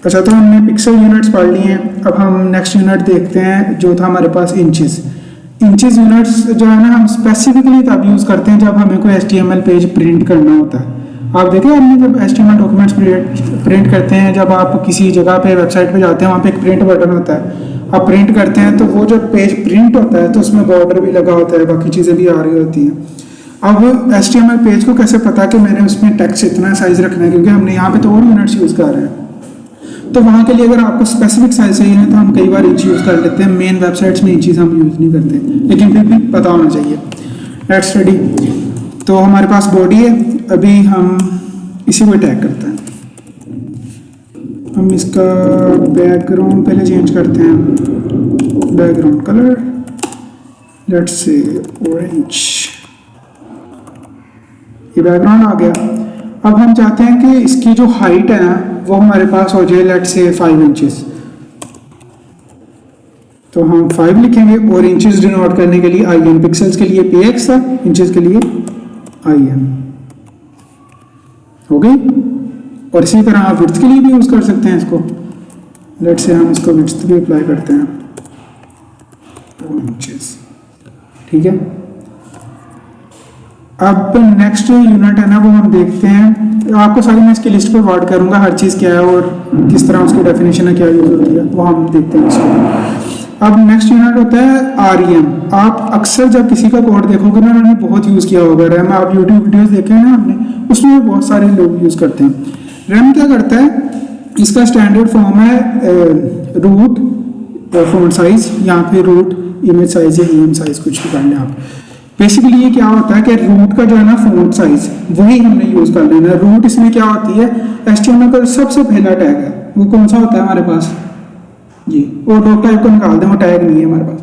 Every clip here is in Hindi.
अच्छा, तो हमने पिक्सल यूनिट्स पढ़ लिए हैं। अब हम नेक्स्ट यूनिट देखते हैं जो था हमारे पास इंचेस। इंचेस यूनिट्स जो है ना, हम स्पेसिफिकली तब यूज़ करते हैं जब हमें कोई HTML पेज प्रिंट करना होता है। आप देखें, हमने जब HTML डॉक्यूमेंट्स प्रिंट करते हैं, जब आप किसी जगह पे वेबसाइट पे जाते हैं, वहाँ पे एक प्रिंट बटन होता है, आप प्रिंट करते हैं तो वो जब पेज प्रिंट होता है तो उसमें बॉर्डर भी लगा होता है, बाकी चीज़ें भी आ रही होती हैं। अब HTML पेज को कैसे पता कि मैंने उसमें टेक्स्ट इतना साइज रखना है, क्योंकि हमने यहाँ पे तो और यूनिट्स यूज़ कर रहे हैं। तो वहाँ के लिए अगर आपको स्पेसिफिक साइज चाहिए है तो हम कई बार इंच यूज़ कर लेते हैं। मेन वेबसाइट्स में इंचेस हम यूज़ नहीं करते, लेकिन फिर भी पता होना चाहिए। Let's study. तो हमारे पास बॉडी है, अभी हम इसी को टैग करते हैं। हम इसका बैकग्राउंड पहले चेंज करते हैं, background colour let's say orange. ये बैकग्राउंड आ गया। अब हम चाहते हैं कि इसकी जो हाइट है ना वो हमारे पास हो जाए लेट्स से 5 इंचेस। तो हम 5 लिखेंगे और इंचेस डिनोट करने के लिए IN, पिक्सल्स के लिए px था, इंचेस के लिए IN हो गई। और इसी तरह आप विड्थ के लिए भी यूज़ कर सकते हैं इसको। लेट्स से हम इसको विड्थ भी अप्लाई करते हैं 2 इंचेस, ठीक है। अब नेक्स्ट यूनिट है ना वो हम देखते हैं। आपको सारी मैं इसकी लिस्ट पर वर्ड करूंगा, हर चीज़ क्या है और किस तरह उसकी डेफिनेशन है, क्या यूज़ होती है, वो हम देखते हैं इसको। अब नेक्स्ट यूनिट होता है REM। आप अक्सर जब किसी का कोड देखोगे ना, उन्होंने बहुत यूज़ किया होगा रैम। आप यूट्यूब वीडियोस देखे हैं ना हमने, उसमें बहुत सारे लोग यूज़ करते हैं। रैम क्या करता है, इसका स्टैंडर्ड फॉर्म है रूट फॉन्ट साइज, यहाँ पे रूट इमेज साइज या EM साइज कुछ भी कर लें आप। बेसिकली ये क्या होता है कि रूट का जो है ना फॉन्ट साइज वही हमने यूज़ कर लेना है। रूट इसमें क्या होती है, HTML का सबसे पहला टैग है वो कौन सा होता है हमारे पास, ये। और डॉक टाइप को निकाल दें, वो टैग नहीं है हमारे पास,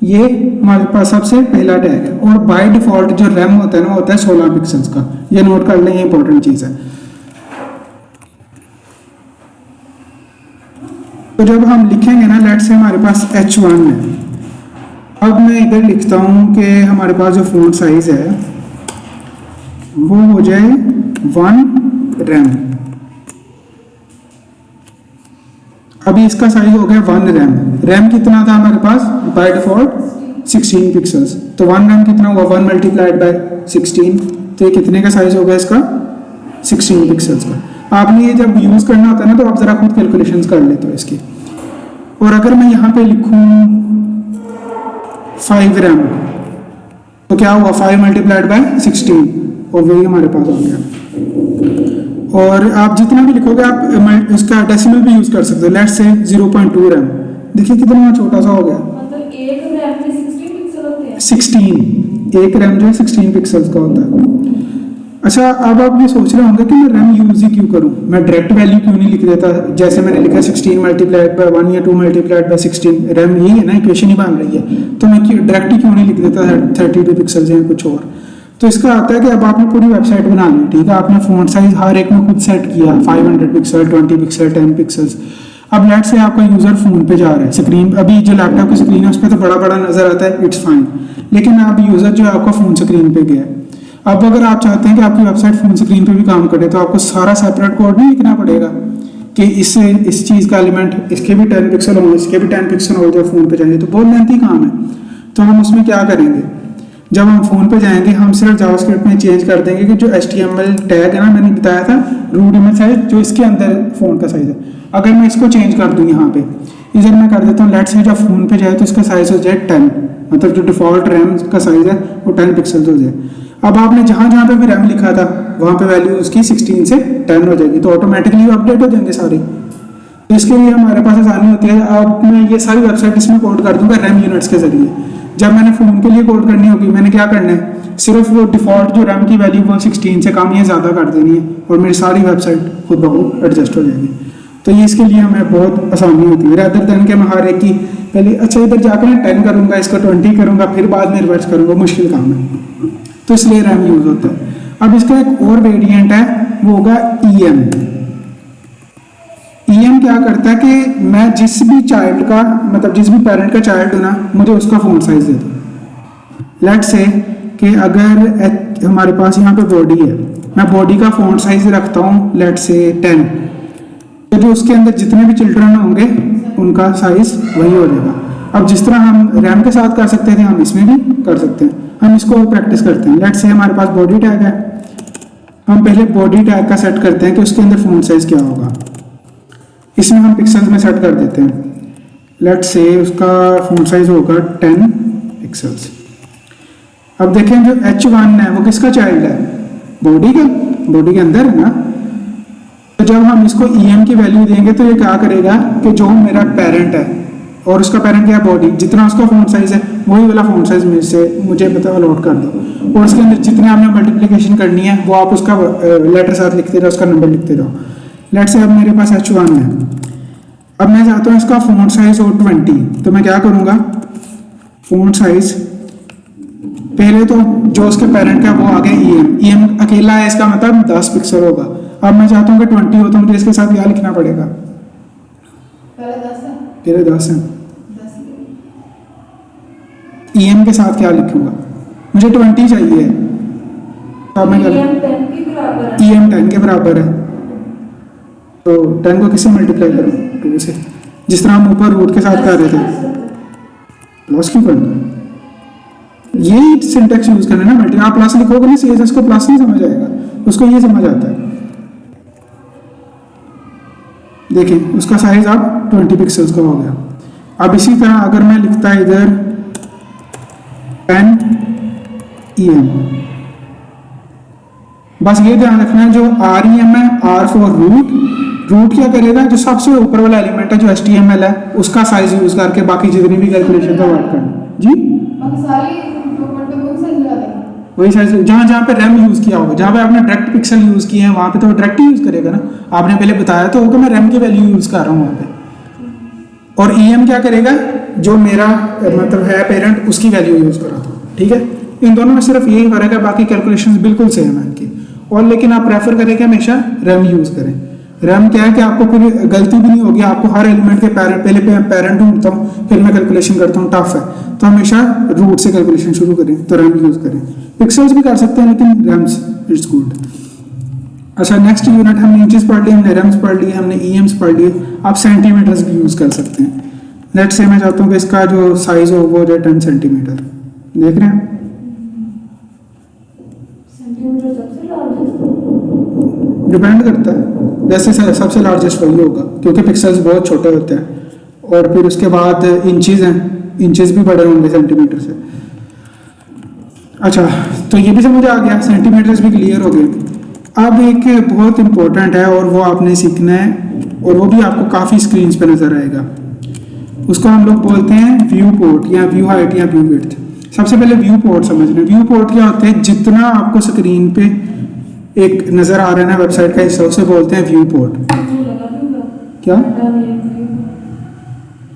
ये हमारे पास सबसे पहला टैग है। और बाय डिफॉल्ट जो रैम होता है ना होता है 16 पिक्सल्स का, ये नोट कर लें, ये इंपॉर्टेंट चीज़ है। तो जब हम लिखेंगे ना, लेट्स से हमारे पास H1 है। अब मैं इधर लिखता हूँ कि हमारे पास जो फॉन्ट साइज है वो हो जाए 1 रैम। अभी इसका साइज हो गया 1 रैम। रैम कितना था हमारे पास बाय डिफॉल्ट 16 पिक्सल्स। तो 1 रैम कितना हुआ, 1 मल्टीप्लाइड बाय 16। तो ये कितने का साइज होगा इसका, 16 पिक्सल्स का। आपने ये जब यूज़ करना होता है ना तो आप ज़रा खुद कैलकुलेशंस कर लेते हो इसकी। और अगर मैं यहाँ पे लिखूँ 5 रैम तो क्या हुआ, 5 मल्टीप्लाइड बाय 16, और वही हमारे पास आ गया। और आप जितना भी लिखोगे आप इसका डेसिमल भी यूज़ कर सकते हो। लेट्स से 0.2 रैम, देखिए कितना छोटा सा हो गया, मतलब एक रैम में 16 पिक्सल होते हैं। 16, एक रैम जो है 16 पिक्सल्स का होता है। अच्छा, अब आप ये सोच रहे होंगे कि मैं रैम यूज़ ही क्यों करूं, मैं डायरेक्ट वैल्यू क्यों नहीं लिख देता, जैसे मैंने लिखा 16 मल्टीप्लाइड बाय 1 या 2 मल्टीप्लाइड बाय 16। रैम यही है ना, इक्वेशन ही बन रही है, तो मैं डायरेक्ट ही क्यों नहीं लिख देता 32 पिक्सल्स या कुछ और। तो इसका आता है कि अब आपने पूरी वेबसाइट बना ली, ठीक है, आपने फॉन्ट साइज हर एक में खुद सेट किया, 500 पिक्सल, 20 पिक्सल, 10 पिक्सल्स। अब लेट्स से आपका यूज़र फ़ोन पे जा रहा है, स्क्रीन अभी जो लैपटॉप की स्क्रीन है उस पर तो बड़ा बड़ा नज़र आता है, इट्स फाइन। लेकिन अब यूज़र जो है आपका फ़ोन स्क्रीन पे गया है। अब अगर आप चाहते हैं कि आपकी वेबसाइट फ़ोन स्क्रीन पे भी काम करे तो आपको सारा सेपरेट कोड नहीं लिखना पड़ेगा कि इससे इस चीज़ का एलिमेंट इसके भी 10 पिक्सल हो, इसके भी 10 पिक्सल हो, जो फ़ोन पे चाहिए, तो बहुत लेंथी काम है। तो हम उसमें क्या करेंगे, जब हम फ़ोन पे जाएंगे हम सिर्फ जावास्क्रिप्ट में चेंज कर देंगे कि जो HTML टैग है ना, मैंने बताया था रूट इमेज साइज, जो इसके अंदर फ़ोन का साइज़ है, अगर मैं इसको चेंज कर दूँ यहाँ पे, इधर मैं कर देता हूँ लेट्स से जब फ़ोन पे जाए तो इसका साइज़ हो जाए 10, मतलब जो डिफ़ॉल्ट रैम का साइज़ है वो 10 पिक्सल्स हो जाए। अब आपने जहाँ जहाँ पे भी रैम लिखा था वहाँ पे वैल्यू उसकी 16 से 10 हो जाएगी, तो ऑटोमेटिकली अपडेट हो जाएंगे सारे। तो इसके लिए हमारे पास आसानी होती है। अब मैं ये सारी वेबसाइट इसमें कोड कर दूंगा रैम यूनिट्स के जरिए। जब मैंने फ़ोन के लिए कोड करनी होगी, मैंने क्या करना है, सिर्फ वो डिफ़ॉल्ट जो रैम की वैल्यू वो 16 से कम या ज़्यादा कर देनी है और मेरी सारी वेबसाइट खुद ब खुद एडजस्ट हो जाएगी। तो ये इसके लिए हमें बहुत आसानी होती है, रैदर देन के मैं हर एक की पहले अच्छा इधर जाकर मैं 10 करूँगा, इसको 20 करूँगा, फिर बाद में रिवर्स करूँगा, मुश्किल काम है। तो इसलिए रैम यूज़ होता है। अब इसका एक और वेरिएंट है, वो होगा EM। EM क्या करता है कि मैं जिस भी चाइल्ड का, मतलब जिस भी पेरेंट का चाइल्ड हो ना, मुझे उसका फ़ॉन्ट साइज दे दो। लेट्स से कि अगर हमारे पास यहाँ पे बॉडी है, मैं बॉडी का फ़ॉन्ट साइज रखता हूँ लेट से 10, तो जो उसके अंदर जितने भी चिल्ड्रन होंगे उनका साइज वही हो जाएगा। अब जिस तरह हम रैम के साथ कर सकते थे हम इसमें भी कर सकते हैं। हम इसको प्रैक्टिस करते हैं। लेट से हमारे पास बॉडी टैग है, हम पहले बॉडी टैग का सेट करते हैं कि उसके अंदर फ़ॉन्ट साइज क्या होगा। इसमें हम पिक्सल्स में सेट कर देते हैं। लेट से उसका फ़ॉन्ट साइज होगा 10 पिक्सल्स। अब देखें जो H1 है वो किसका चाइल्ड है, बॉडी का, बॉडी के अंदर है ना। तो जब हम इसको EM की वैल्यू देंगे तो ये क्या करेगा कि जो मेरा पेरेंट है और उसका पेरेंट क्या है बॉडी, जितना उसका फ़ॉन्ट साइज है वही वाला फ़ॉन्ट साइज में से मुझे पता अलॉट कर दो, और उसके अंदर जितने आपने मल्टीप्लिकेशन करनी है वो आप उसका लेटर साथ लिखते रहो, उसका नंबर लिखते रहो। लेट से अब मेरे पास H1 है, अब मैं चाहता हूँ इसका फ़ॉन्ट साइज हो 20, तो मैं क्या करूँगा, फ़ॉन्ट साइज पहले तो जो उसके पेरेंट का वो आ गया EM अकेला है, इसका मतलब 10 पिक्सल होगा। अब मैं चाहता हूँ कि 20 हो, तो मुझे इसके साथ क्या लिखना पड़ेगा, पहले 10 है, EM के साथ क्या लिखूंगा, मुझे 20 चाहिए, तो अब मैं EM 10 के बराबर है, तो 10 को किससे मल्टीप्लाई करूँ, 2 से, जिस तरह हम ऊपर रूट के साथ कर रहे थे। प्लस क्यों करना, यही सिंटेक्स यूज करना है ना, मल्टी आप प्लस लिखोगे ना CSS को प्लस नहीं समझ आएगा, उसको ये समझ आता है। देखिए उसका साइज अब 20 पिक्सल्स का हो गया। अब इसी तरह अगर मैं लिखता इधर 10 EM, बस ये ध्यान रखना है जो REM है, R फॉर रूट, रूट क्या करेगा, जो सबसे ऊपर वाला एलिमेंट है जो HTML है उसका साइज यूज करके बाकी जितनी भी कैलकुलेशन का वर्क करना जी, वही साइज जहाँ जहाँ पे रैम यूज किया होगा, जहाँ पे आपने डायरेक्ट पिक्सल यूज किए हैं वहाँ पे तो वो डायरेक्ट यूज करेगा ना। आपने पहले बताया तो होगा मैं रैम की वैल्यू यूज कर रहा हूँ वहाँ पे, और EM क्या करेगा, जो मेरा मतलब है पेरेंट उसकी वैल्यू यूज कर रहा था। ठीक है, इन दोनों में सिर्फ यही फर्क है, बाकी कैलकुलेशंस बिल्कुल सेम है इनकी। और लेकिन आप प्रेफर करें कि हमेशा रैम यूज करें। रैम क्या है कि आपको कोई गलती भी नहीं होगी, आपको हर एलिमेंट के पेरेंट, पहले पेरेंट ढूंढता हूँ फिर मैं कैलकुलेशन करता हूँ, टफ है, तो हमेशा रूट से कैलकुलेशन शुरू करें, तो रैम यूज करें। पिक्सल्स भी कर सकते हैं लेकिन रैम्स इट्स गुड। अच्छा नेक्स्ट यूनिट हमने इंचेस पढ़ लिए, हमने रैम्स पढ़ लिए, हमने EMs पढ़ लिए, आप सेंटीमीटर्स भी यूज कर सकते हैं। लेट्स से मैं चाहता हूँ कि इसका जो साइज हो वो हो जाए 10 सेंटीमीटर, देख रहे हैं, डिपेंड करता है, वैसे सबसे लार्जेस्ट वही होगा क्योंकि पिक्सल्स बहुत छोटे होते हैं, और फिर उसके बाद इंचेस हैं, इंचेस भी बड़े होंगे सेंटीमीटर से। अच्छा तो ये भी समझ आ गया, सेंटीमीटर्स भी क्लियर हो गए। अब एक बहुत इंपॉर्टेंट है और वो आपने सीखना है, और वो भी आपको काफ़ी स्क्रीन्स पे नज़र आएगा, उसको हम लोग बोलते हैं व्यू पोर्ट या व्यू हाइट या व्यू विड्थ। सबसे पहले व्यू पोर्ट समझना। व्यू पोर्ट क्या होते हैं, जितना आपको स्क्रीन पे एक नज़र आ रहा है ना वेबसाइट का हिस्सा, उसे बोलते हैं व्यू पोर्ट। क्या,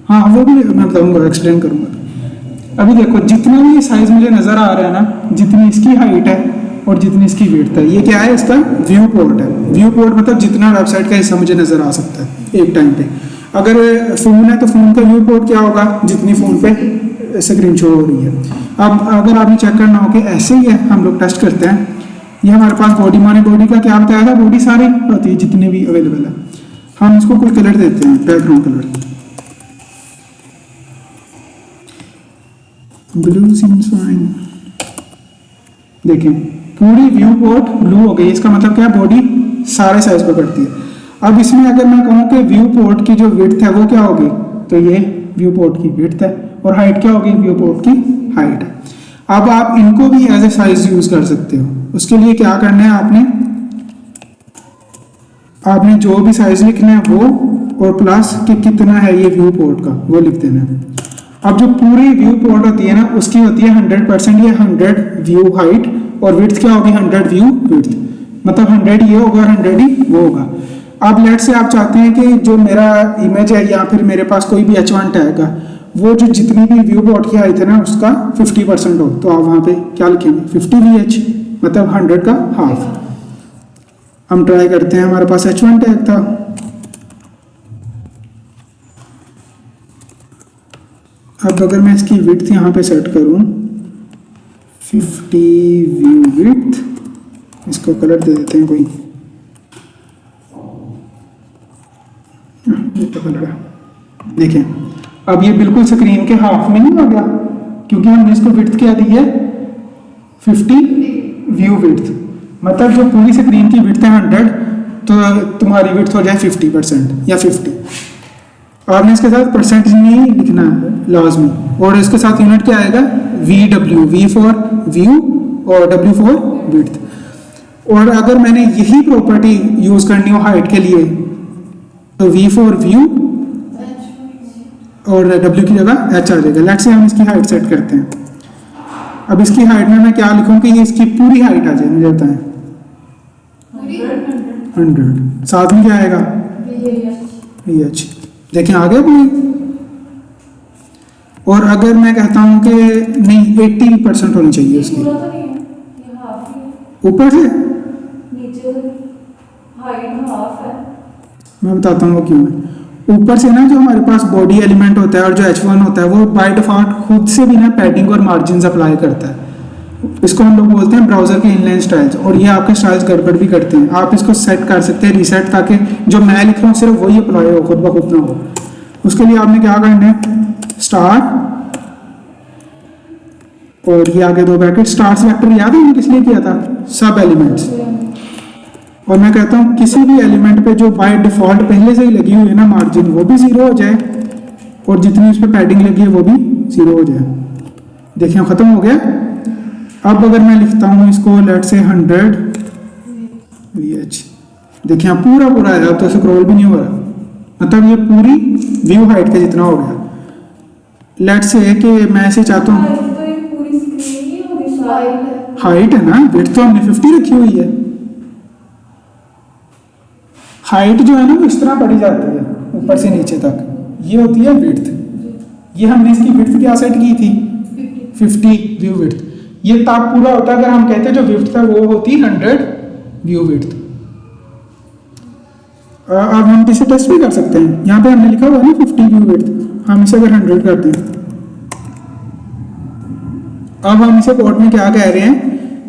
हाँ वो भी मैं बताऊँगा, एक्सप्लेन करूँगा। अभी देखो जितना भी साइज मुझे नज़र आ रहा है ना, जितनी इसकी हाइट है और जितनी इसकी विड्थ है, ये क्या है, इसका व्यू पोर्ट है। व्यू पोर्ट मतलब जितना वेबसाइट का हिस्सा मुझे नज़र आ सकता है एक टाइम पे। अगर फ़ोन है तो फ़ोन का व्यू पोर्ट क्या होगा, जितनी फ़ोन पे स्क्रीन शो हो रही है। अब अगर आपने चेक करना हो कि ऐसे ही है, हम लोग टेस्ट करते हैं। ये हमारे पास बॉडी, माने बॉडी का क्या बताया था, बॉडी सारी होती है जितनी भी अवेलेबल है। हम इसको कोई कलर देते हैं, background colour blue seems fine. देखें पूरी व्यू पोर्ट ब्लू हो गई, इसका मतलब क्या है, बॉडी सारे साइज को करती है। अब इसमें अगर मैं कहूँ कि व्यू पोर्ट की जो विड्थ है वो क्या होगी, तो ये व्यू पोर्ट की विड्थ है, और हाइट क्या होगी, व्यू पोर्ट की हाइट है। अब आप इनको भी एज ए साइज यूज कर सकते हो। उसके लिए क्या करना है, आपने जो भी साइज लिखना है वो, और प्लस कि कितना है ये व्यू पोर्ट का, वो लिख देना है। अब जो पूरी व्यू पोर्ट होती है ना, उसकी होती है 100%, ये 100 व्यू हाइट, और विड्थ क्या होगी, 100 व्यू विड्थ, मतलब 100 ये होगा, 100 ही वो होगा। अब लेट से आप चाहते हैं कि जो मेरा इमेज है या फिर मेरे पास कोई भी H1 टैग है, वो जो जितनी भी व्यू पोर्ट की हाइट है ना उसका 50% हो, तो आप वहाँ पे क्या लिखेंगे, 50 VH, मतलब 100 का हाफ। हम ट्राई करते हैं, हमारे पास H1 टैग था, अब अगर मैं इसकी विड्थ यहाँ पे सेट करूँ 50 व्यू विड्थ, इसको कलर दे देते हैं कोई, ये तो कलर है। देखें अब ये बिल्कुल स्क्रीन के हाफ में नहीं आ गया, क्योंकि हमने इसको विड्थ क्या दी है 50 व्यू विड्थ, मतलब जो पूरी स्क्रीन की विड्थ है 100, तो तुम्हारी विड्थ हो जाए 50% या 50। आपने इसके साथ परसेंटेज नहीं लिखना है लाजमी, और इसके साथ यूनिट क्या आएगा VW, V फॉर व्यू और W फॉर विड्थ। और अगर मैंने यही प्रॉपर्टी यूज करनी हो हाइट के लिए तो V फॉर व्यू और W की जगह H आ जाएगा। लेट्स से हम इसकी हाइट सेट करते हैं। अब इसकी हाइट में मैं क्या लिखूं कि ये इसकी पूरी हाइट आ जाए, मुझे बताएं 100, साथ में क्या आएगा VH। देखें आ गया पूरी। और अगर मैं कहता हूं कि नहीं 80% होनी चाहिए उसकी पूरा तो नहीं है, ये हाफ ही है। ऊपर से, नीचे हाइट हाफ है। मैं बताता हूँ वो क्यों है। ऊपर से ना जो हमारे पास बॉडी एलिमेंट होता है और जो H1 होता है वो बाय डिफॉल्ट खुद से भी ना पैडिंग और मार्जिन अप्लाई करता है। इसको हम लोग बोलते हैं ब्राउजर के इनलाइन स्टाइल्स, और ये आपके स्टाइल्स गड़बड़ भी करते हैं। आप इसको सेट कर सकते हैं रीसेट, ताकि जो मैं लिख रहा हूँ सिर्फ वही अप्लाई हो, खुद ब खुद ना हो। उसके लिए आपने क्या करना है स्टार और ये आगे 2 ब्रैकेट, स्टार सेलेक्टर याद है मैंने किस लिए किया था, सब एलिमेंट्स। और मैं कहता हूँ किसी भी एलिमेंट पे जो बाय डिफॉल्ट पहले से ही लगी हुई है ना मार्जिन, वो भी 0 हो जाए, और जितनी उस पर पैडिंग लगी है वो भी 0 हो जाए। देखिए खत्म हो गया। अब अगर मैं लिखता हूँ इसको लेट से 100 VH, देखिए पूरा पूरा है, अब तो स्क्रॉल भी नहीं हो रहा, मतलब ये पूरी व्यू हाइट का जितना हो गया। लेट से कि मैं ऐसे चाहता हूँ तो ये पूरी स्क्रीन ही होगी साइड। हाइट है ना, विड्थ तो हमने 50 रखी हुई है। हाइट जो है ना वो इस तरह बढ़ी जाती है ऊपर से नीचे तक, ये होती है विड्थ। ये हमने इसकी विड्थ क्या सेट की थी 50 व्यू विड्थ। ये तब पूरा होता है अगर हम कहते हैं जो विड्थ था वो होती 100 व्यू विड्थ। अब हम इसे टेस्ट भी कर सकते हैं। यहाँ पे हमने लिखा हुआ है ना 50 व्यू विड्थ, हम इसे अगर 100 करते हैं, अब हम इसे कोड में क्या कह रहे हैं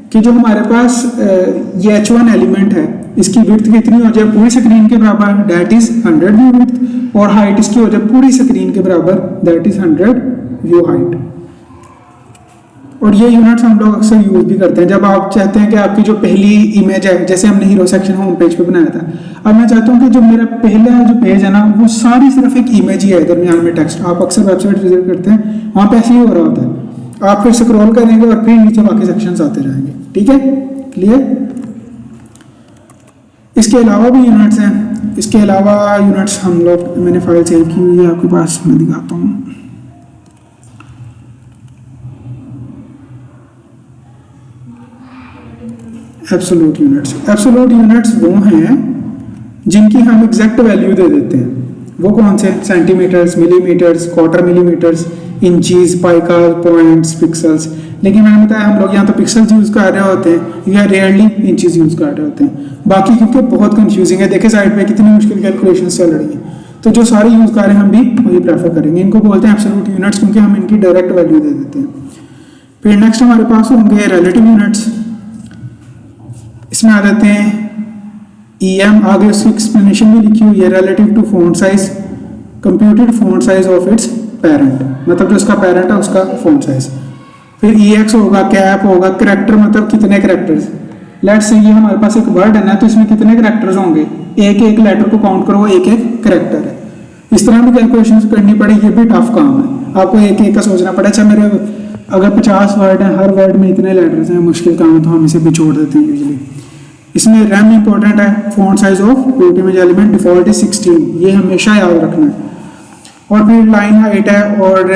कि जो हमारे पास ये H1 एलिमेंट है इसकी विड्थ कितनी हो जाए पूरी स्क्रीन के बराबर, दैट इज 100 व्यू विड्थ, और हाइट इसकी हो जाए पूरी स्क्रीन के बराबर, दैट इज 100 व्यू हाइट। और ये यूनिट्स हम लोग अक्सर यूज भी करते हैं जब आप चाहते हैं कि आपकी जो पहली इमेज है, जैसे हमने हीरो सेक्शन होम पेज पे बनाया था, अब मैं चाहता हूँ कि जो मेरा पहला जो पेज है ना वो सारी सिर्फ एक इमेज ही है, दरमियान में टेक्स्ट। आप अक्सर वेबसाइट विजिट करते हैं, वहाँ पे ऐसे ही हो रहा होता है। आप फिर स्क्रॉल करेंगे और फिर नीचे बाकी सेक्शंस आते रहेंगे। ठीक है, क्लियर। इसके अलावा भी यूनिट्स हैं। इसके अलावा यूनिट्स हम लोग, मैंने फाइल सेव की हुई है आपके पास, मैं दिखाता हूँ। एब्सोल्यूट यूनिट्स, एब्सोल्यूट यूनिट्स वो हैं जिनकी हम एग्जैक्ट वैल्यू दे देते हैं। वो कौन से? Centimetres, millimetres, quarter millimetres, inches, pica, points, pixels. लेकिन मैंने बताया हम लोग यहाँ तो पिक्सल्स यूज कर रहे होते हैं या रेयरली इंचीज यूज कर रहे होते हैं। बाकी क्योंकि बहुत कंफ्यूजिंग है, देखे साइड पे कितनी मुश्किल कैलकुलेशन चल रही है, तो जो सारे यूज कर रहे हैं हम भी वही प्रेफर करेंगे। इनको बोलते हैं एब्सोल्यूट यूनिट्स क्योंकि हम इनकी डायरेक्ट वैल्यू दे देते हैं। फिर नेक्स्ट हमारे पास होंगे रिलेटिव यूनिट्स। इसमें आ जाते हैं EM, आगे उसकी एक्सप्लेनेशन भी लिखी हुई है, relative to font size, computed font size of its parent, मतलब जो उसका पेरेंट है उसका फॉन्ट साइज। फिर EX होगा, कैप होगा, करैक्टर मतलब कितने करैक्टर्स। लेट्स से ये हमारे पास एक वर्ड है ना, तो इसमें कितने करैक्टर्स होंगे, एक एक लेटर को काउंट करो, एक एक करैक्टर है। इस तरह भी कैलकुलेशन करनी पड़े, ये भी टफ काम है, आपको एक एक का सोचना पड़े। अच्छा मेरे अगर 50 वर्ड है, हर वर्ड में इतने लेटर्स हैं, मुश्किल काम है, तो हम इसे भी छोड़ देते हैं यूजली। इसमें रैम इंपॉर्टेंट है, font size of root image element default is 16, ये हमेशा याद रखना है। और फिर लाइन हाइट है और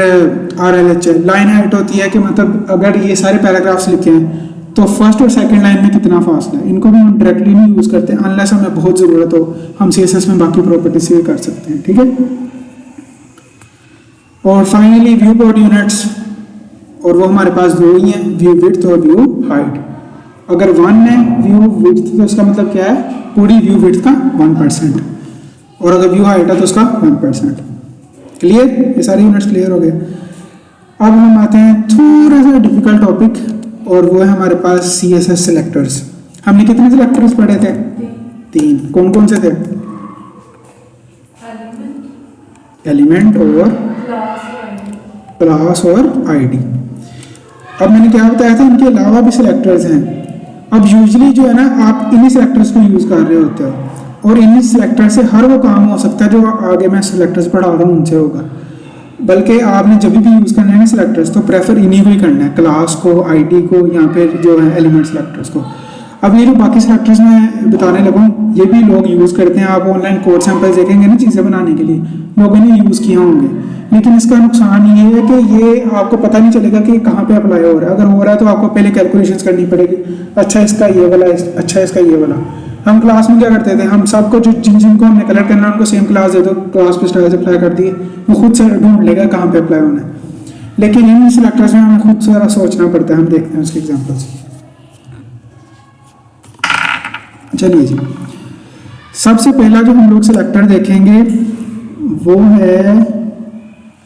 RLH है। लाइन हाइट होती है कि मतलब अगर ये सारे पैराग्राफ्स लिखे हैं तो फर्स्ट और सेकंड लाइन में कितना फासला है। इनको भी हम डायरेक्टली नहीं यूज करते, अनलेस हमें बहुत ज़रूरत हो, हम CSS में बाकी प्रॉपर्टीज से कर सकते हैं। ठीक है। और फाइनली व्यू बोर्ड यूनिट्स, और वो हमारे पास दो ही हैं, व्यू विड्थ और व्यू हाइट। अगर 1 है व्यू विड्थ तो उसका मतलब क्या है, पूरी व्यू विड्थ का 1%, और अगर व्यू हाइट है तो उसका 1%। क्लियर, ये सारे यूनिट्स क्लियर हो गए। अब हम आते हैं थोड़ा सा डिफिकल्ट टॉपिक, और वो है हमारे पास CSS सिलेक्टर्स। हमने कितने सेलेक्टर्स पढ़े थे? 3। कौन कौन से थे? एलिमेंट और क्लास और आईडी। अब मैंने क्या बताया था, इनके अलावा भी सिलेक्टर्स हैं। अब यूजली जो है ना, आप इन्हीं सिलेक्टर्स को यूज़ कर रहे होते हो और इन्हीं सिलेक्टर से हर वो काम हो सकता है जो आगे मैं सिलेक्टर्स पढ़ा रहा हूँ उनसे होगा। बल्कि आपने जब भी यूज़ करना है ना सिलेक्टर्स, तो प्रेफर इन्हीं को ही करना है, क्लास को, आईडी को, या फिर जो है एलिमेंट सिलेक्टर्स को। अब ये जो बाकी सिलेक्टर्स मैं बताने लगूँ, ये भी लोग यूज़ करते हैं। आप ऑनलाइन कोड सैंपल्स देखेंगे ना चीज़ें बनाने के लिए, लोगों ने यूज़ किए होंगे। लेकिन इसका नुकसान ये है कि ये आपको पता नहीं चलेगा कि कहाँ पे अप्लाई हो रहा है। अगर हो रहा है तो आपको पहले कैलकुलेशंस करनी पड़ेगी, अच्छा इसका ये वाला, अच्छा इसका ये वाला। हम क्लास में क्या करते थे, हम सबको जो जिनको हमने कलर करना है उनको सेम क्लास दे दो, क्लास पे स्टाइल्स अप्लाई कर दिए, वो खुद से ढूंढ लेगा कहाँ पे अप्लाई होना है। लेकिन इन सिलेक्टर्स में हमें खुद सारा सोचना पड़ता है। हम देखते हैं उसके एग्जाम्पल्स। चलिए जी, सबसे पहला जो हम लोग सिलेक्टर देखेंगे वो है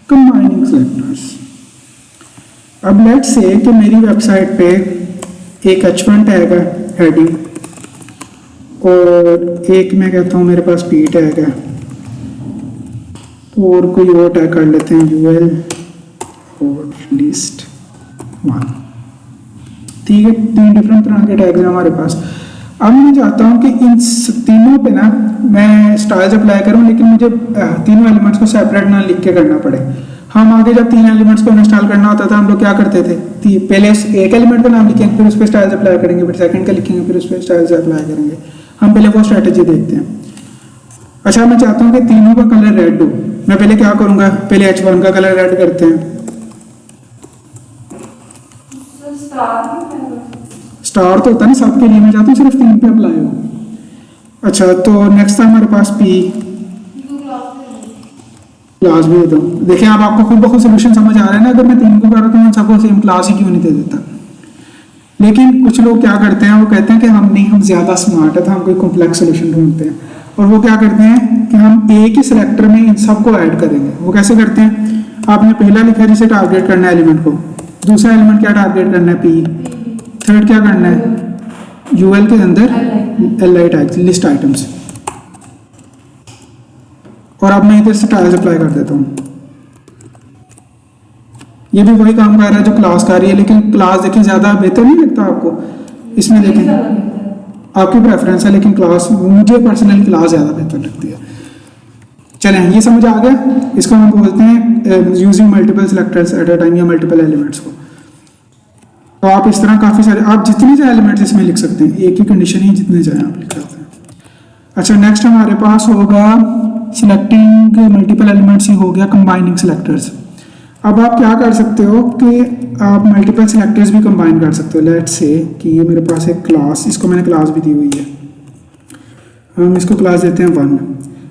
कंबाइनिंग सिलेक्टर्स। अब लेट्स से कि मेरी वेबसाइट पे एक H1 टैग है, हेडिंग, और एक मैं कहता हूँ मेरे पास P टैग है, और कोई और टैग कर लेते हैं UL और लिस्ट 1। ठीक है, 3 डिफरेंट तरह के टैग्स हैं हमारे पास। अब मैं चाहता हूँ कि इन तीनों पे ना मैं स्टाइल्स अप्लाई करूँ, लेकिन मुझे तीनों एलिमेंट्स को सेपरेट ना लिख के करना पड़े। हम आगे जब 3 एलिमेंट्स को इंस्टॉल करना होता था, हम लोग क्या करते थे, पहले एक एलिमेंट का नाम लिखेंगे, फिर उस पर स्टाइल्स अप्लाई करेंगे, फिर सेकंड का लिखेंगे, फिर उस पर स्टाइल्स अप्लाई करेंगे। हम पहले वो स्ट्रैटेजी देखते हैं। अच्छा, मैं चाहता हूँ कि तीनों का कलर रेड हो। मैं पहले क्या करूँगा, पहले H1 का कलर रेड करते हैं। स्टार तो होता है ना सबके लिए, मैं चाहता हूँ सिर्फ 3 पे अप्लाई हो। अच्छा, तो नेक्स्ट था हमारे पास P, क्लास भी देता हूँ। देखिए अब आपको खुद ब खुद सोल्यूशन समझ आ रहा है ना। अगर मैं 3 को कर रहा हूँ तो सबको सेम क्लास ही क्यों नहीं दे देता। लेकिन कुछ लोग क्या करते हैं, वो कहते हैं कि हम ज़्यादा स्मार्ट है, तो हम कोई कॉम्प्लेक्स सोल्यूशन ढूंढते हैं, और वो क्या करते हैं कि हम एक ही सिलेक्टर में इन सबको ऐड करेंगे। वो कैसे करते हैं, आपने पहला लिखा जिसे टारगेट करना है एलिमेंट को, दूसरा एलिमेंट क्या टारगेट करना है P, थर्ड क्या करना है UL के अंदर LI टैग्स, लिस्ट आइटम्स। और अब मैं इधर से टाइल्स अप्लाई कर देता हूँ। ये भी वही काम कर रहा है जो क्लास कर रही है, लेकिन क्लास देखिए ज़्यादा बेहतर नहीं लगता आपको इसमें? देखें, आपकी प्रेफरेंस है, लेकिन क्लास मुझे पर्सनली क्लास ज़्यादा बेहतर लगती है। चलें, ये समझ आ गया। इसको हम बोलते हैं using multiple selectors at a time, या मल्टीपल एलिमेंट्स को। तो आप इस तरह काफ़ी सारे, आप जितने चाहे एलिमेंट्स इसमें लिख सकते हैं, एक ही कंडीशन ही जितने चाहे आप लिख सकते हैं। अच्छा, नेक्स्ट हमारे पास होगा सिलेक्टिंग मल्टीपल एलिमेंट्स, ही हो गया कंबाइनिंग सिलेक्टर्स। अब आप क्या कर सकते हो कि आप मल्टीपल सिलेक्टर्स भी कंबाइन कर सकते हो। लेट्स से कि ये मेरे पास एक क्लास, इसको मैंने क्लास भी दी हुई है, हम इसको क्लास देते हैं 1।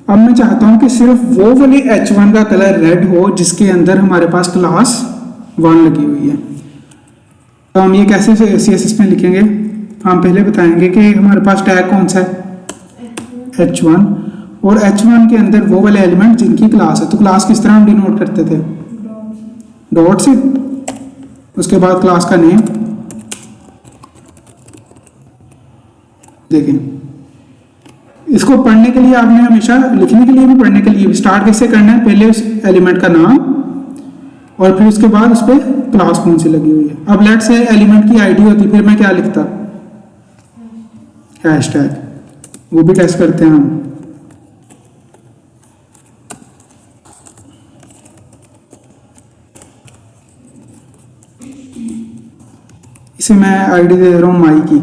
अब मैं चाहता हूँ कि सिर्फ वो वाली H1 का कलर रेड हो जिसके अंदर हमारे पास क्लास 1 लगी हुई है। तो हम ये कैसे CSS में लिखेंगे, हम पहले बताएंगे कि हमारे पास टैग कौन सा है, H1, और H1 के अंदर वो वाले एलिमेंट जिनकी क्लास है। तो क्लास किस तरह हम डिनोट करते थे, डॉट से, उसके बाद क्लास का नेम। देखें, इसको पढ़ने के लिए आपने हमेशा, लिखने के लिए भी पढ़ने के लिए भी स्टार्ट कैसे करना है, पहले उस एलिमेंट का नाम और फिर उसके बाद उस पर क्लास कौन सी लगी हुई है। अब लेट से एलिमेंट की आईडी होती, फिर मैं क्या लिखता, हैशटैग, वो भी टेस्ट करते हैं हम। इसे मैं आईडी दे रहा हूँ माई की,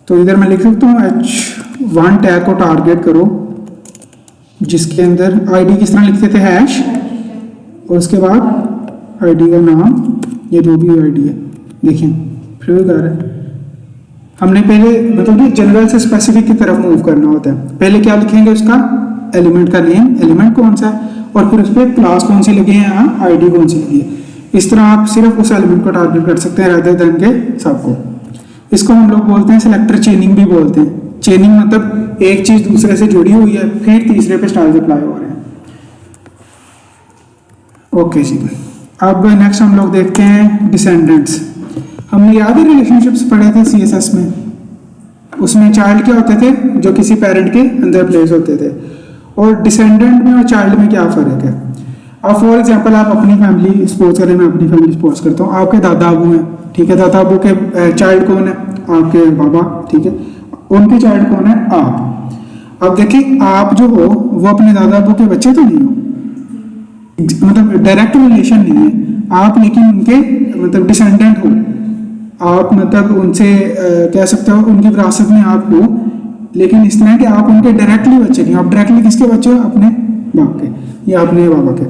तो इधर मैं लिख सकता हूँ H1 टैग को टारगेट करो जिसके अंदर आईडी किस तरह लिखते थे, हैश, और उसके बाद आईडी का नाम, ये जो भी आईडी है। देखिए फिर भी कर रहा है, हमने पहले मतलब कि जनरल से स्पेसिफिक की तरफ मूव करना होता है। पहले क्या लिखेंगे, उसका एलिमेंट का नेम, एलिमेंट कौन सा है, और फिर उस पर क्लास कौन सी लगी है, यहाँ आईडी कौन सी लगी है। इस तरह आप सिर्फ उस एलिमेंट को टारगेट कर सकते हैं रादर देन के सबको। इसको हम लोग बोलते हैं सिलेक्टर चेनिंग भी बोलते हैं। चेनिंग मतलब एक चीज दूसरे से जुड़ी हुई है, फिर तीसरे पे स्टाइल्स अप्लाई हो रहे हैं। ओके जी, अब नेक्स्ट हम लोग देखते हैं डिसेंडेंट्स। हमने याद है रिलेशनशिप्स पढ़े थे सीएसएस में, उसमें चाइल्ड क्या होते थे, जो किसी पेरेंट के अंदर प्लेस होते थे, और डिसेंडेंट में और चाइल्ड में क्या फ़र्क है। अब फॉर एग्जांपल आप अपनी फैमिली सपोज करें, मैं अपनी फैमिली सपोज करता हूँ, आपके दादा अबू हैं, ठीक है, दादा अबू के चाइल्ड कौन है, आपके बाबा, ठीक है, उनके चाइल्ड कौन है, आप। अब देखिए आप जो हो वो अपने दादा अबू के बच्चे तो नहीं हो, मतलब डायरेक्ट रिलेशन नहीं है आप, लेकिन उनके मतलब डिसेंडेंट हो आप, मतलब उनसे कह सकते हो उनकी विरासत में आप हो, लेकिन इस तरह कि आप उनके डायरेक्टली बच्चे नहीं, आप डायरेक्टली किसके बच्चे हो, अपने बाप के या अपने बाबा के।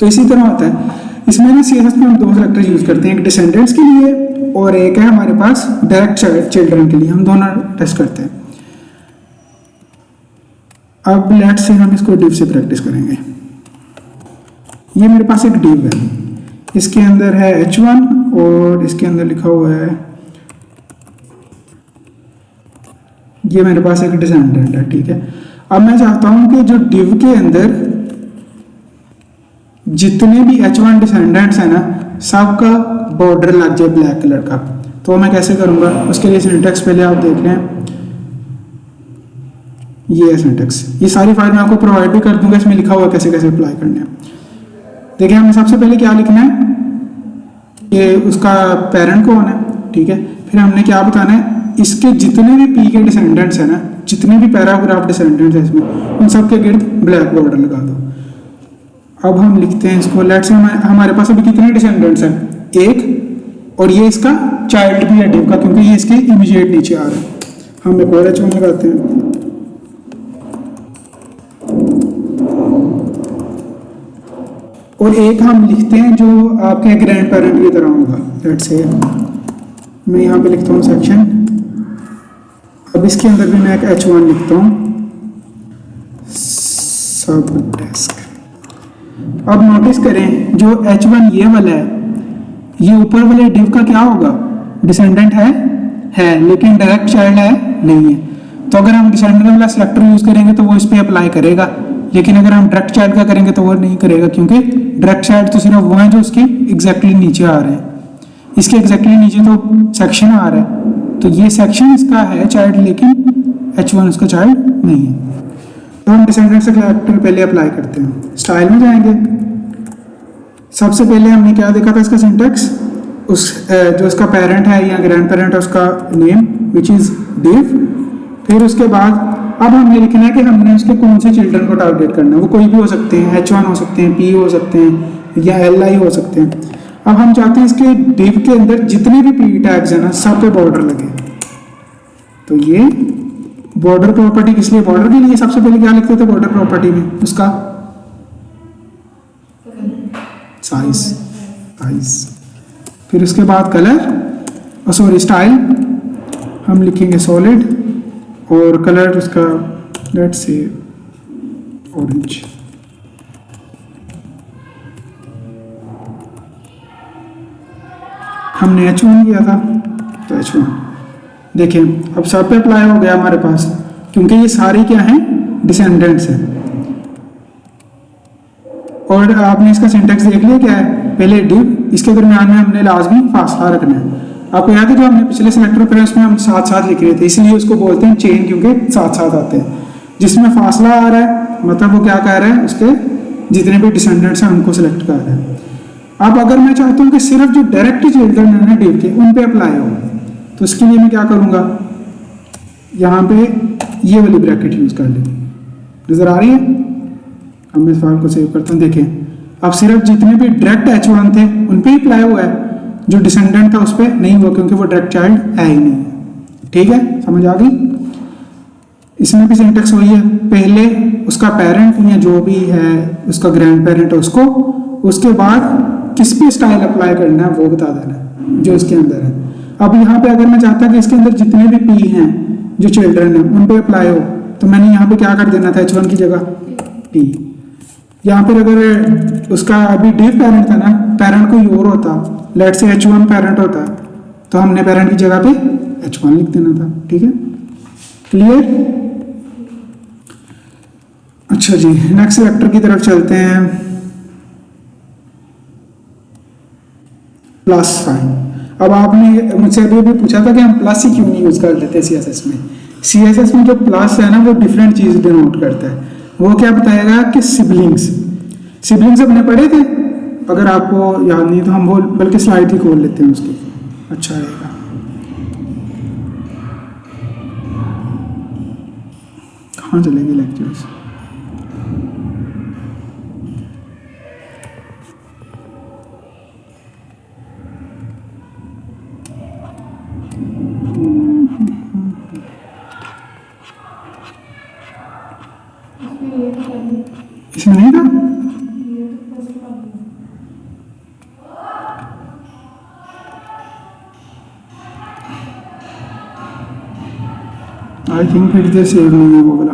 तो इसी तरह होता है इसमें ना सीएसएस में हम दो सेलेक्टर यूज करते हैं, एक डिसेंडेंट्स के लिए और एक है हमारे पास डायरेक्ट चिल्ड्रन के लिए, हम दोनों टेस्ट करते हैं। अब लेट से हम इसको डिव से प्रैक्टिस करेंगे। ये मेरे पास एक डिव है, इसके अंदर है H1 और इसके अंदर लिखा हुआ है, ये मेरे पास एक डिसेंडेंट है, ठीक है। अब मैं चाहता हूं कि जो डिव के अंदर जितने भी H1 डिसेंडेंट्स हैं ना, सबका बॉर्डर लग जाए ब्लैक कलर का। तो मैं कैसे करूंगा, उसके लिए सिंटैक्स पहले आप देख लें, ये है सिंटैक्स, ये सारी फाइल मैं आपको प्रोवाइड भी कर दूंगा, इसमें लिखा हुआ कैसे कैसे अप्लाई करना है। देखिए हमें सबसे पहले क्या लिखना है कि उसका पेरेंट कौन है, ठीक है, फिर हमने क्या बताना है, इसके जितने भी पी के डिसेंडेंट्स हैं ना, जितने भी पैराग्राफ डिसेंडेंट्स हैं इसमें, उन सब के गिर्द ब्लैक बॉर्डर लगा दो। अब हम लिखते हैं इसको, लेट्स से हमारे पास अभी कितने डिसेंडेंट्स हैं, एक, और ये इसका चाइल्ड भी है डिव का, क्योंकि ये इसके इमीडिएट नीचे आ रहा है। हम एक और H1 लगाते हैं, और एक हम लिखते हैं जो आपके ग्रैंड पेरेंट की तरह होगा। लेट्स से मैं यहाँ पे लिखता हूँ सेक्शन, अब इसके अंदर भी मैं एक H1 लिखता हूँ, सब डेस्क। अब नोटिस करें जो H1 ये वाला है, ये ऊपर वाले डिव का क्या होगा, डिसेंडेंट है लेकिन डायरेक्ट चाइल्ड है नहीं है। तो अगर हम डिसेंडेंट वाला सेलेक्टर यूज करेंगे तो वो इस पर अप्लाई करेगा, लेकिन अगर हम डायरेक्ट चाइल्ड का करेंगे तो वो नहीं करेगा, क्योंकि डायरेक्ट चाइल्ड तो सिर्फ वो हैं जो उसके एग्जैक्टली नीचे आ रहे हैं, इसके एग्जैक्टली नीचे तो सेक्शन आ रहा है, तो ये सेक्शन इसका है चाइल्ड, लेकिन H1 उसका चाइल्ड नहीं है। तो हम डिसेंडेंट से सेलेक्टर पहले अप्लाई करते हैं, स्टाइल में जाएंगे। सबसे पहले हमने क्या देखा था, इसका सिंटैक्स, उस जो उसका पेरेंट है या ग्रैंड पेरेंट है उसका नेम विच इज डिव। फिर उसके बाद अब हमने लिखना है कि हमने उसके कौन से चिल्ड्रन को टारगेट करना है, वो कोई भी हो सकते हैं, H1 हो सकते हैं, P हो सकते हैं या LI हो सकते हैं। अब हम चाहते हैं इसके डिव के अंदर जितने भी P टैग्स हैं ना, सब पे बॉर्डर लगे। तो ये बॉर्डर प्रॉपर्टी किस लिए, बॉर्डर के लिए सबसे पहले क्या लिखते थे बॉर्डर प्रॉपर्टी में, उसका साइज, फिर उसके बाद कलर, सॉरी स्टाइल हम लिखेंगे सॉलिड, और कलर उसका लेट्स से ऑरेंज। हमने H1 किया था तो H1 देखिए अब सब पे अप्लाई हो गया हमारे पास, क्योंकि ये सारे क्या हैं, डिसेंडेंट्स हैं। और आपने इसका सिंटैक्स देख लिया क्या है, पहले डिव, इसके दरमियान में हमने लाजमी फासला रखना है। आपको याद है जो हमने पिछले सेलेक्टर पर उसमें हम साथ साथ लिख रहे थे, इसलिए उसको बोलते हैं चेन, क्योंकि साथ साथ आते हैं। जिसमें फासला आ रहा है मतलब वो क्या कह रहा है, उसके जितने भी डिसेंडेंट्स हैं उनको सिलेक्ट कर रहा है। अब अगर मैं चाहता हूँ कि सिर्फ जो डायरेक्ट चिल्ड्रन है ना डिव के, उन पे अप्लाई हो, तो इसके लिए मैं क्या करूँगा, यहाँ पे ये वाली ब्रैकेट यूज कर लेंगे, नजर आ रही है। अब मैं इस फाइल को सेव करता हूँ, देखें अब सिर्फ जितने भी डायरेक्ट H1 थे उन पे ही अप्लाई हुआ है, जो डिसेंडेंट था उस पर नहीं हुआ, क्योंकि वो डायरेक्ट चाइल्ड है ही नहीं। ठीक है, समझ आ गई। इसमें भी सिंटैक्स वही है, पहले उसका पेरेंट या जो भी है उसका ग्रैंड पेरेंट है उसको, उसके बाद किस पे स्टाइल अप्लाई करना है वो बता देना जो इसके अंदर है। अब यहाँ पे अगर मैं चाहता कि इसके अंदर जितने भी पी हैं जो चिल्ड्रन है उन पे अप्लाई हो, तो मैंने यहाँ पे क्या कर देना था, H1 की जगह पी। यहाँ पर अगर उसका अभी डिव पेरेंट था ना, पेरेंट कोई और होता, लेट से H1 पेरेंट होता, तो हमने पेरेंट की जगह पे H1 लिख देना था। ठीक है, क्लियर। अच्छा जी, नेक्स्ट वेक्टर की तरफ चलते हैं, प्लस साइन। अब आपने मुझसे अभी भी पूछा था कि हम प्लस ही क्यों नहीं यूज़ कर लेते CSS में। CSS में जो प्लस है ना वो डिफरेंट चीज़ डिनोट करता है। वो क्या बताएगा कि सिबलिंग्स अपने पढ़े थे, अगर आपको याद नहीं तो हम वो बल्कि स्लाइड ही खोल लेते हैं उसकी, अच्छा रहेगा। कहाँ चलेंगे लेक्चर्स? इसमें नहीं था। आई थिंक फिर से सेव नहीं है वो वाला।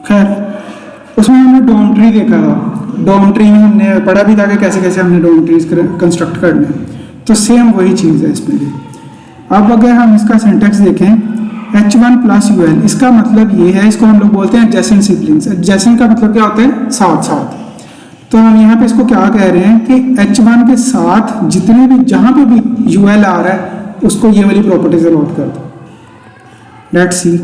खैर उसमें हमने डोम ट्री देखा था। डोम ट्री में हमने पढ़ा भी था कि कैसे कैसे हमने डोम ट्रीज कंस्ट्रक्ट करने हैं। तो सेम वही चीज़ है इसमें भी। अब अगर हम इसका सिंटेक्स देखें H1 प्लस UL, इसका मतलब ये है, इसको हम लोग बोलते हैं एडजेसेंट सिबलिंग्स। एडजेसेंट का मतलब क्या होता है? साथ साथ। तो हम यहाँ पे इसको क्या कह रहे हैं कि H1 के साथ जितने भी जहाँ पे भी UL आ रहा है उसको ये वाली प्रॉपर्टीज अलॉट कर दो। लेट्स सी,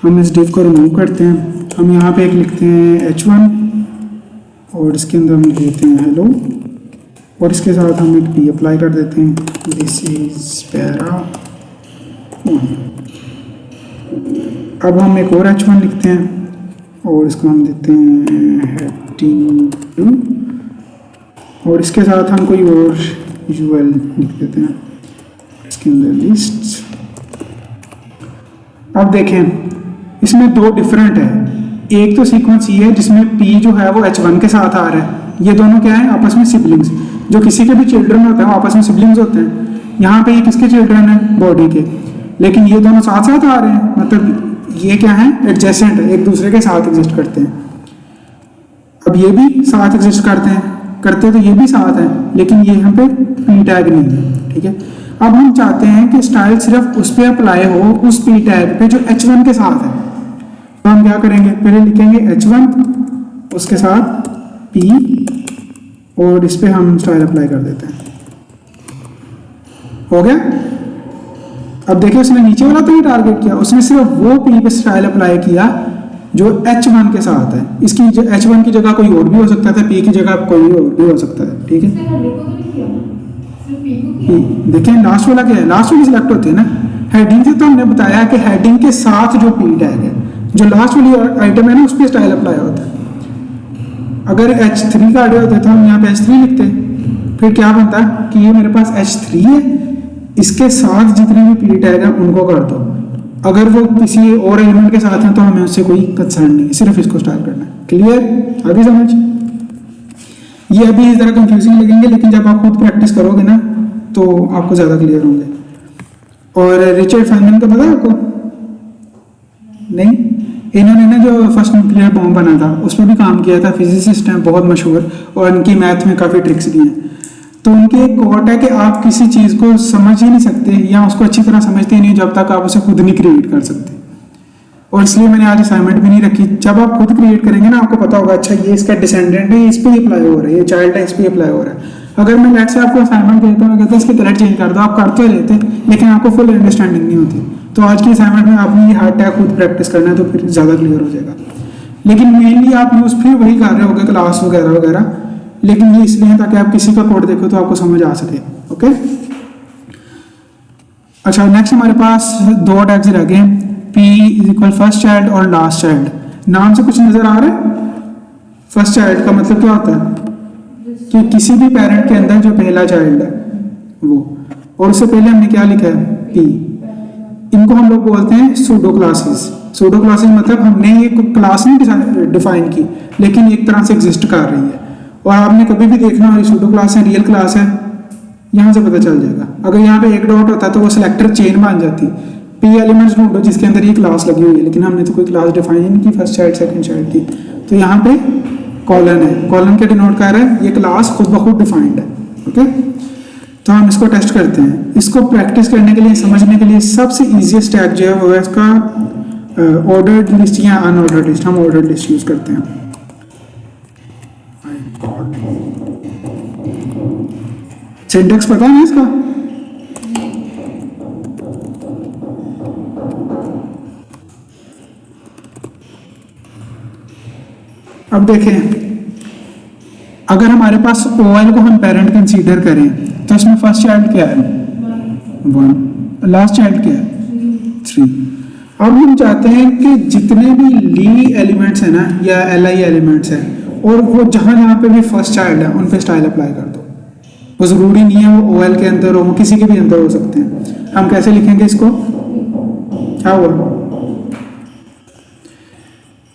हम इस डिव को रिमूव करते हैं। हम यहाँ पे एक लिखते हैं H1 और इसके अंदर हम लिख देते हैं हेलो, और इसके साथ हम एक P अप्लाई कर देते हैं, दिस इज पैरा 1। अब हम एक और H1 लिखते हैं और इसको हम देते हैं हेडिंग 2, और इसके साथ हम कोई और UL लिख देते हैं, इसके अंदर लिस्ट। अब देखें इसमें दो डिफरेंट है। एक तो सीक्वेंस ये है जिसमें P जो है वो H1 के साथ आ रहा है। ये दोनों क्या है? आपस में सिबलिंग्स। जो किसी के भी चिल्ड्रन होते हैं वो आपस में सिबलिंग्स होते हैं। यहाँ पे ये किसके चिल्ड्रन है? बॉडी के। लेकिन ये दोनों साथ साथ आ रहे हैं, मतलब ये क्या है? एडजेसेंट है, एक दूसरे के साथ एग्जिस्ट करते हैं। अब ये भी साथ एग्जिस्ट करते तो ये भी साथ है, लेकिन ये यहाँ पे P टैग नहीं है, ठीक है। अब हम चाहते हैं कि स्टाइल सिर्फ उस पर अप्लाई हो, उस P टैग पे जो H1 के साथ है। तो हम क्या करेंगे? पहले लिखेंगे H1, उसके साथ P, और इस पे हम स्टाइल अप्लाई कर देते हैं। हो गया? अब देखिए उसने नीचे वाला तो नहीं टारगेट किया, उसने सिर्फ वो P पे स्टाइल अप्लाई किया जो H1 के साथ है। इसकी H1 की जगह कोई और भी हो सकता था, P की जगह कोई और भी हो सकता है, ठीक है। देखें लास्ट वाला क्या है? लास्ट वाली सिलेक्ट होती है ना। हेडिंग से तो हमने बताया कि हेडिंग के साथ जो P टैग है, जो लास्ट वाली आइटम है ना, उस पर स्टाइल अप्लाई होता है। अगर H3 का आइडिया होता तो हम यहाँ पे H3 लिखते, फिर क्या बनता है कि ये मेरे पास H3 है, इसके साथ जितने भी P टैग हैं उनको कर दो। अगर वो किसी और एलिमेंट के साथ हैं तो हमें उससे कोई कंसर्न नहीं है, सिर्फ इसको स्टाइल करना है। क्लियर? आगे समझ? ये अभी इस तरह कंफ्यूजिंग लगेंगे, लेकिन जब आप खुद प्रैक्टिस करोगे ना तो आपको ज़्यादा क्लियर होंगे। और रिचर्ड फेनमैन का पता है आपको? नहीं? इन्होंने ना जो फर्स्ट न्यूक्लियर बॉम्ब बना था उस पर भी काम किया था, फिजिसिस्ट हैं बहुत मशहूर, और इनकी मैथ में काफ़ी ट्रिक्स भी हैं। तो उनकी एक कोट है कि आप किसी चीज़ को समझ ही नहीं सकते या उसको अच्छी तरह समझते ही नहीं जब तक आप उसे खुद नहीं क्रिएट कर सकते। और इसलिए मैंने आज असाइनमेंट भी नहीं रखी। जब आप खुद क्रिएट करेंगे ना आपको पता होगा, अच्छा ये इसका डिसेंडेंट है, इस पर अप्लाई हो रहा है, ये चाइल्ड है, इस पर अप्लाई हो रहा है। अगर मैं लेट से आपको असाइनमेंट देता हूँ, मैं कहता हूँ इसके कलर चेंज कर दो, आप कर तो लेते, लेकिन आपको फुल अंडरस्टैंडिंग नहीं होती। तो आज की असाइनमेंट में आपने ये हार्ड टैग खुद प्रैक्टिस करना है, तो फिर ज़्यादा क्लियर हो जाएगा। लेकिन मेनली आप यूज़ फिर वही कर रहे होगे, क्लास वगैरह वगैरह, लेकिन ये इसलिए है ताकि आप किसी का कोड देखो तो आपको समझ आ सके। ओके, अच्छा नेक्स्ट हमारे पास दो टैग्स रह गए, P is equal first child और लास्ट चाइल्ड। नाम से कुछ नजर आ रहा है? फर्स्ट चाइल्ड का मतलब क्या होता है कि किसी भी पेरेंट के अंदर जो पहला चाइल्ड है वो, और उससे पहले हमने क्या लिखा है? P। इनको हम लोग बोलते हैं सूडो क्लासेस। सूडो क्लासेस मतलब हमने ये क्लास नहीं डिफाइन की, लेकिन एक तरह से एग्जिस्ट कर रही है। और आपने कभी भी देखना हो सूडो क्लास है, रियल क्लास है, यहाँ से पता चल जाएगा। अगर यहाँ पे एक डॉट होता तो वो सिलेक्टर चेन बन जाती। P एलिमेंट्स ढूंढो जिसके अंदर ये क्लास लगी हुई है, लेकिन हमने तो कोई क्लास डिफाइन ही नहीं की फर्स्ट चाइल्ड सेकंड चाइल्ड की। तो यहाँ पे कॉलन है, कॉलन क्या डिनोट कर रहा है? ये क्लास खुद ब खुद डिफाइंड है। ओके, तो हम इसको टेस्ट करते हैं। इसको प्रैक्टिस करने के लिए, समझने के लिए सबसे ईजीएस्ट टैग जो है वो है इसका ऑर्डर्ड लिस्ट या अनऑर्डर्ड लिस्ट। हम ऑर्डर्ड लिस्ट यूज करते हैं। सिंटैक्स पता है ना इसका? अब देखें, अगर हमारे पास OL को हम पेरेंट कंसीडर करें तो इसमें फर्स्ट चाइल्ड क्या है 1, लास्ट चाइल्ड क्या है 3। अब हम चाहते हैं कि जितने भी ली एलिमेंट्स हैं ना या LI एलिमेंट्स हैं और वो जहाँ जहाँ पे भी फर्स्ट चाइल्ड है उन पे स्टाइल अप्लाई कर दो। वो ज़रूरी नहीं है वो OL के अंदर हो, वो किसी के भी अंदर हो सकते हैं। हम कैसे लिखेंगे इसको, क्या हुआ,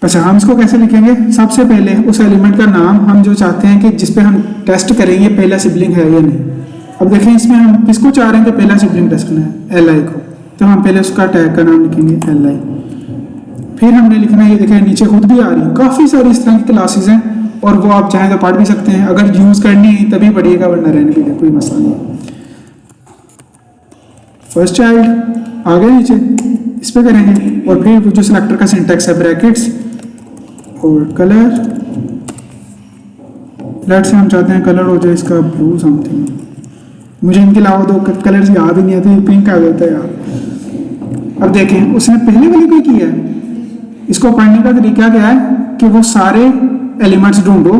अच्छा हम इसको कैसे लिखेंगे, सबसे पहले उस एलिमेंट का नाम हम जो चाहते हैं कि जिस पे हम टेस्ट करेंगे पहला सिबलिंग है या नहीं। अब देखें इसमें हम किसको चाह रहे हैं कि पहला सिबलिंग टेस्ट करना है, LI को, तो हम पहले उसका टैग का नाम लिखेंगे LI। फिर हमने लिखना है, ये देखें नीचे खुद भी आ रही है, काफ़ी सारी इस तरह की क्लासेस हैं और वो आप चाहें तो पढ़ भी सकते हैं, अगर यूज़ करनी है तभी पढ़िएगा वरना रहने भी दे, कोई मसला नहीं है। फर्स्ट चाइल्ड आ गए नीचे, इस पर करेंगे और फिर जो सिलेक्टर का सिंटैक्स है ब्रैकेट्स और कलर, लेट से हम चाहते हैं कलर हो जाए इसका ब्लू समथिंग, मुझे इनके अलावा दो कलर्स याद ही नहीं आते, पिंक आ जाता है यार। अब देखें उसने पहले वाले को किया है, इसको पढ़ने का तरीका क्या है कि वो सारे एलिमेंट्स ढूंढो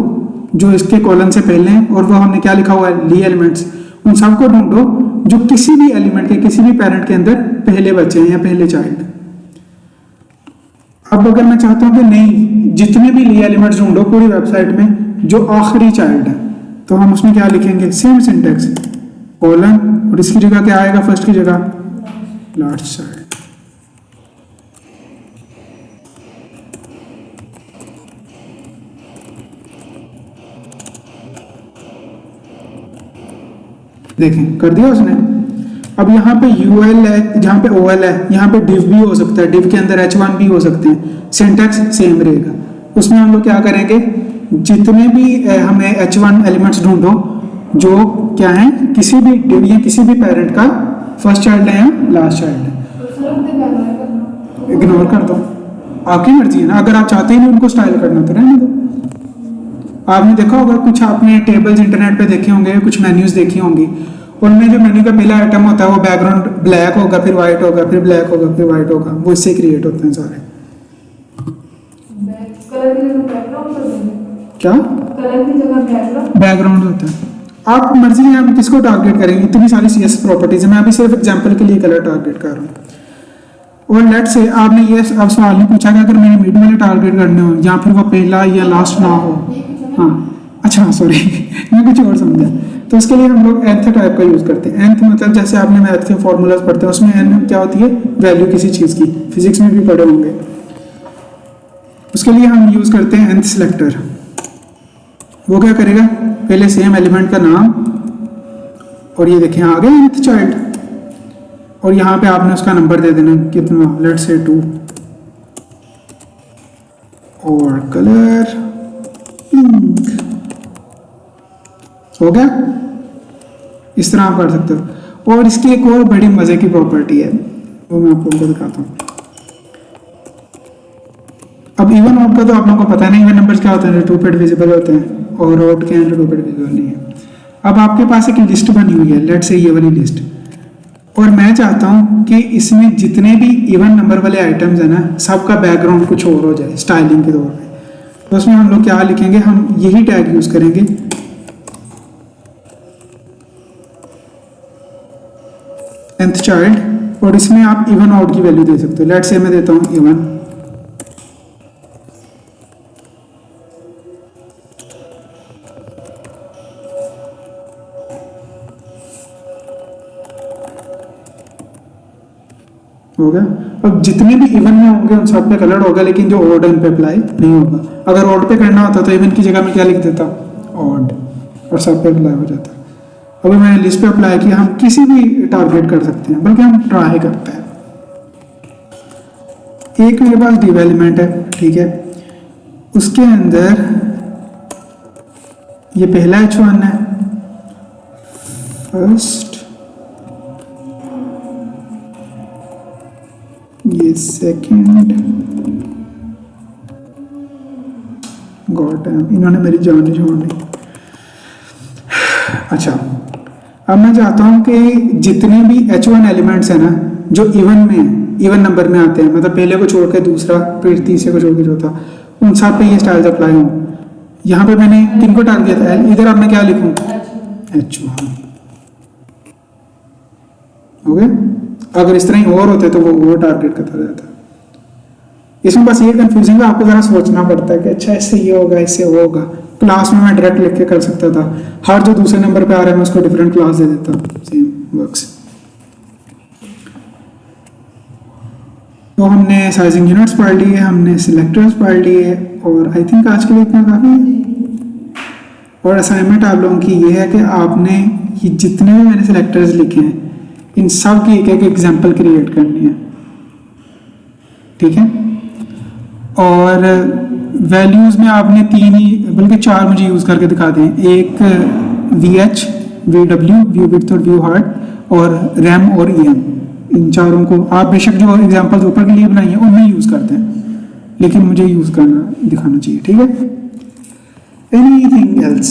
जो इसके कॉलम से पहले हैं और वो हमने क्या लिखा हुआ है ली एलिमेंट्स, उन सबको ढूंढो जो किसी भी एलिमेंट के किसी भी पेरेंट के अंदर पहले बच्चे हैं या पहले चाइल्ड। अब अगर मैं चाहता हूं कि नहीं जितने भी ली एलिमेंट्स ढूंढो पूरी वेबसाइट में जो आखिरी चाइल्ड है, तो हम उसमें क्या लिखेंगे, सेम सिंटैक्स कॉलन और इसकी जगह क्या आएगा, फर्स्ट की जगह लास्ट चाइल्ड। देखें कर दिया उसने। अब यहाँ पे UL है, जहाँ पे OL है, यहाँ पे div भी हो सकता है, div के अंदर H1 भी हो सकते हैं, सिंटैक्स सेम रहेगा। उसमें हम लोग क्या करेंगे, जितने भी हमें H1 एलिमेंट्स ढूंढो जो क्या है किसी भी div या किसी भी पेरेंट का फर्स्ट चाइल्ड है या लास्ट चाइल्ड है, इग्नोर कर दो, आपकी मर्जी है ना। अगर आप चाहते ही नहीं उनको स्टाइल करना तो रहने दो। आपने देखा होगा कुछ आपने टेबल्स इंटरनेट पे देखे होंगे, कुछ मेन्यूज देखी होंगी, उनमें जो मेन्यू का पहला आइटम होता है वो बैकग्राउंड ब्लैक होगा, फिर वाइट होगा, फिर ब्लैक होगा, फिर वाइट होगा, वो इससे क्रिएट होते हैं सारे। क्या कलर की जगह बैकग्राउंड होता है, आप मर्जी है हम किसको टारगेट करेंगे, इतनी सारी CS प्रॉपर्टीज है, मैं अभी सिर्फ एग्जांपल के लिए कलर टारगेट कर रहा हूँ। और लेट से आपने ये अब सवाल नहीं पूछा कि अगर मैंने मिड वाले टारगेट करने हो या फिर वो पहला या लास्ट ना हो, हाँ अच्छा सॉरी मैं कुछ और समझा, तो उसके लिए हम लोग nth टाइप का यूज़ करते हैं। nth मतलब जैसे आपने मैथ के फॉर्मूलाज पढ़ते हैं उसमें n क्या होती है, वैल्यू किसी चीज़ की, फिजिक्स में भी पढ़े होंगे। उसके लिए हम यूज़ करते हैं nth सिलेक्टर। वो क्या करेगा, पहले सेम एलिमेंट का नाम और ये देखें आ गया nth चाइल्ड, और यहाँ पे आपने उसका नंबर दे देना कितना, लेट से 2 और कलर पिंक, हो गया। इस तरह आप कर सकते हो। और इसकी एक और बड़ी मजे की प्रॉपर्टी है, वो मैं आपको दिखाता हूँ। अब इवन ऑड का तो आप लोगों को पता नहीं, इवन नंबर्स क्या होते हैं, 2 पे डिविजिबल होते हैं, और ऑड के अंदर 2 पे डिविजिबल नहीं है। अब आपके पास एक लिस्ट बनी हुई है, लेट से ये वाली लिस्ट, और मैं चाहता हूँ कि इसमें जितने भी इवन नंबर वाले आइटम्स हैं ना, सबका बैकग्राउंड कुछ और हो जाए स्टाइलिंग के तौर पे। तो उसमें हम लोग क्या लिखेंगे, हम यही टैग यूज करेंगे, nth चाइल्ड, और इसमें आप इवन आउट की वैल्यू दे सकते हो। लेट से मैं देता हूँ इवन, हो गया। अब जितने भी इवन में होंगे उन सब पे कलर होगा, लेकिन जो ऑड इन पे अप्लाई नहीं होगा। अगर ऑड पे करना होता तो इवन की जगह में क्या लिख देता, ऑड, और सब पे अप्लाई हो जाता। अभी मैंने लिस्ट पे अप्लाई किया, हम किसी भी टारगेट कर सकते हैं, बल्कि हम ट्राई करते हैं। एक मेरे पास div एलिमेंट है, ठीक है, उसके अंदर ये पहला H1 है, फर्स्ट, ये सेकंड, गॉट है, इन्होंने मेरी जान नहीं छोड़नी। अच्छा, अब मैं चाहता हूं कि जितने भी H1 एलिमेंट्स हैं ना जो इवन में, इवन नंबर में आते हैं, मतलब पहले को छोड़ के दूसरा, फिर तीसरे को छोड़ के चौथा, उन सब पे ये स्टाइल्स अप्लाई हों। यहाँ पे मैंने किनको टारगेट किया था, इधर अब मैं क्या लिखूँ, H1 हो गया। अगर इस तरह ही और होते तो वो टारगेट करता जाता। इसमें बस ये कंफ्यूजिंग है, आपको ज़रा सोचना पड़ता है कि अच्छा इससे ये होगा, इससे वो होगा। क्लास में मैं डायरेक्ट लिख के कर सकता था, हर जो दूसरे नंबर पे आ रहा है मैं उसको डिफरेंट क्लास दे देता, सेम वर्क्स। तो हमने साइजिंग यूनिट्स पढ़ लिए, हमने सिलेक्टर्स पढ़ लिए, और आई थिंक आज के लिए इतना काफ़ी है। और असाइनमेंट आप लोगों की ये है कि आपने ये जितने भी मैंने सिलेक्टर्स लिखे हैं इन सब की एक एक एग्जाम्पल क्रिएट करनी है, ठीक है। और वैल्यूज़ में आपने 3 ही बल्कि 4 मुझे यूज़ करके दिखा दें। एक VH, VW, व्यू विड्थ और व्यू हार्ट, और रैम और EM। इन चारों को आप बेशक जो एग्जांपल्स ऊपर के लिए बनाई हैं उनमें यूज़ करते हैं, लेकिन मुझे यूज़ करना दिखाना चाहिए, ठीक है। Anything else?